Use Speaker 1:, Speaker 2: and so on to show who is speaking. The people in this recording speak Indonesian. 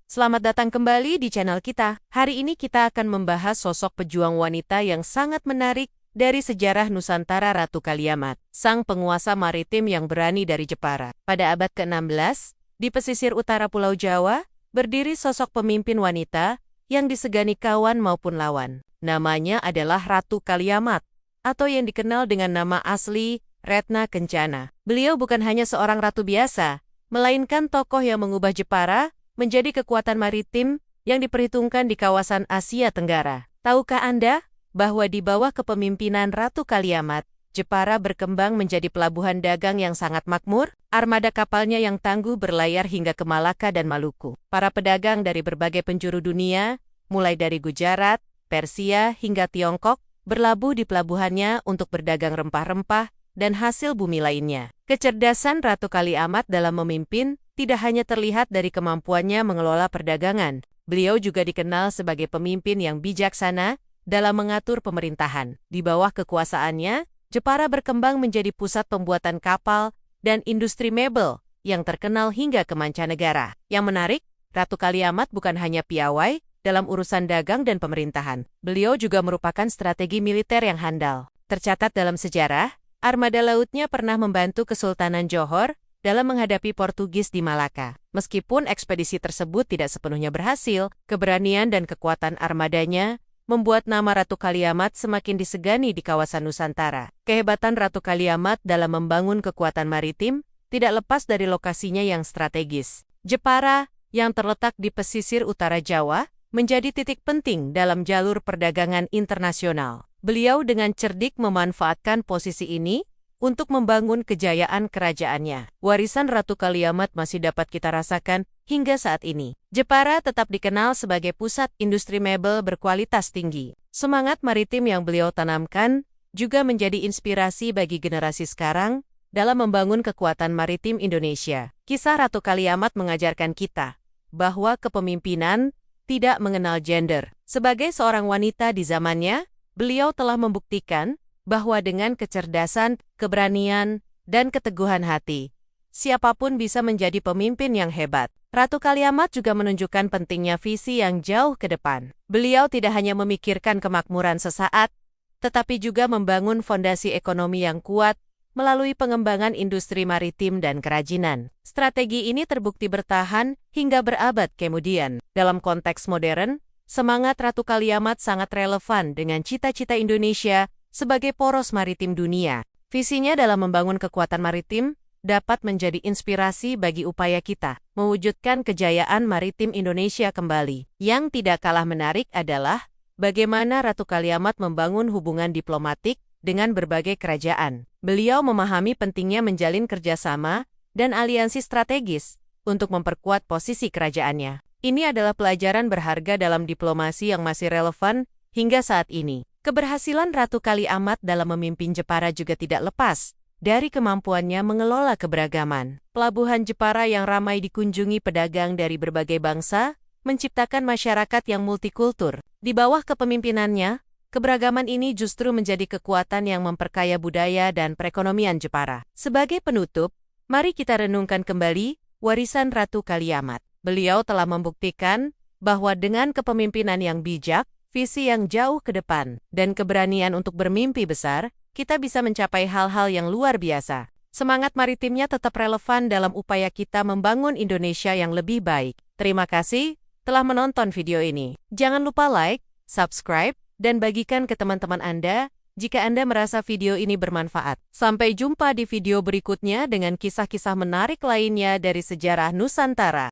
Speaker 1: Selamat datang kembali di channel kita. Hari ini kita akan membahas sosok pejuang wanita yang sangat menarik dari sejarah Nusantara Ratu Kaliamat, sang penguasa maritim yang berani dari Jepara. Pada abad ke-16, di pesisir utara Pulau Jawa, berdiri sosok pemimpin wanita yang disegani kawan maupun lawan. Namanya adalah Ratu Kaliamat, atau yang dikenal dengan nama asli Retna Kencana. Beliau bukan hanya seorang ratu biasa, melainkan tokoh yang mengubah Jepara menjadi kekuatan maritim yang diperhitungkan di kawasan Asia Tenggara. Tahukah Anda bahwa di bawah kepemimpinan Ratu Kaliamat, Jepara berkembang menjadi pelabuhan dagang yang sangat makmur? Armada kapalnya yang tangguh berlayar hingga ke Malaka dan Maluku. Para pedagang dari berbagai penjuru dunia, mulai dari Gujarat, Persia, hingga Tiongkok, berlabuh di pelabuhannya untuk berdagang rempah-rempah dan hasil bumi lainnya. Kecerdasan Ratu Kaliamat dalam memimpin tidak hanya terlihat dari kemampuannya mengelola perdagangan. Beliau juga dikenal sebagai pemimpin yang bijaksana dalam mengatur pemerintahan. Di bawah kekuasaannya, Jepara berkembang menjadi pusat pembuatan kapal dan industri mebel yang terkenal hingga ke mancanegara. Yang menarik, Ratu Kaliamat bukan hanya piawai dalam urusan dagang dan pemerintahan. Beliau juga merupakan strategi militer yang handal. Tercatat dalam sejarah, armada lautnya pernah membantu Kesultanan Johor dalam menghadapi Portugis di Malaka. Meskipun ekspedisi tersebut tidak sepenuhnya berhasil, keberanian dan kekuatan armadanya membuat nama Ratu Kaliamat semakin disegani di kawasan Nusantara. Kehebatan Ratu Kaliamat dalam membangun kekuatan maritim tidak lepas dari lokasinya yang strategis. Jepara, yang terletak di pesisir utara Jawa, menjadi titik penting dalam jalur perdagangan internasional. Beliau dengan cerdik memanfaatkan posisi ini untuk membangun kejayaan kerajaannya. Warisan Ratu Kaliamat masih dapat kita rasakan hingga saat ini. Jepara tetap dikenal sebagai pusat industri mebel berkualitas tinggi. Semangat maritim yang beliau tanamkan juga menjadi inspirasi bagi generasi sekarang dalam membangun kekuatan maritim Indonesia. Kisah Ratu Kaliamat mengajarkan kita bahwa kepemimpinan tidak mengenal gender. Sebagai seorang wanita di zamannya, beliau telah membuktikan bahwa dengan kecerdasan, keberanian, dan keteguhan hati, siapapun bisa menjadi pemimpin yang hebat. Ratu Kaliamat juga menunjukkan pentingnya visi yang jauh ke depan. Beliau tidak hanya memikirkan kemakmuran sesaat, tetapi juga membangun fondasi ekonomi yang kuat melalui pengembangan industri maritim dan kerajinan. Strategi ini terbukti bertahan hingga berabad kemudian. Dalam konteks modern, semangat Ratu Kaliamat sangat relevan dengan cita-cita Indonesia sebagai poros maritim dunia. Visinya dalam membangun kekuatan maritim dapat menjadi inspirasi bagi upaya kita mewujudkan kejayaan maritim Indonesia kembali. Yang tidak kalah menarik adalah bagaimana Ratu Kaliamat membangun hubungan diplomatik dengan berbagai kerajaan. Beliau memahami pentingnya menjalin kerjasama dan aliansi strategis untuk memperkuat posisi kerajaannya. Ini adalah pelajaran berharga dalam diplomasi yang masih relevan hingga saat ini. Keberhasilan Ratu Kaliamat dalam memimpin Jepara juga tidak lepas dari kemampuannya mengelola keberagaman. Pelabuhan Jepara yang ramai dikunjungi pedagang dari berbagai bangsa menciptakan masyarakat yang multikultur. Di bawah kepemimpinannya, keberagaman ini justru menjadi kekuatan yang memperkaya budaya dan perekonomian Jepara. Sebagai penutup, mari kita renungkan kembali warisan Ratu Kaliamat. Beliau telah membuktikan bahwa dengan kepemimpinan yang bijak, visi yang jauh ke depan, dan keberanian untuk bermimpi besar, kita bisa mencapai hal-hal yang luar biasa. Semangat maritimnya tetap relevan dalam upaya kita membangun Indonesia yang lebih baik. Terima kasih telah menonton video ini. Jangan lupa like, subscribe, dan bagikan ke teman-teman Anda jika Anda merasa video ini bermanfaat. Sampai jumpa di video berikutnya dengan kisah-kisah menarik lainnya dari sejarah Nusantara.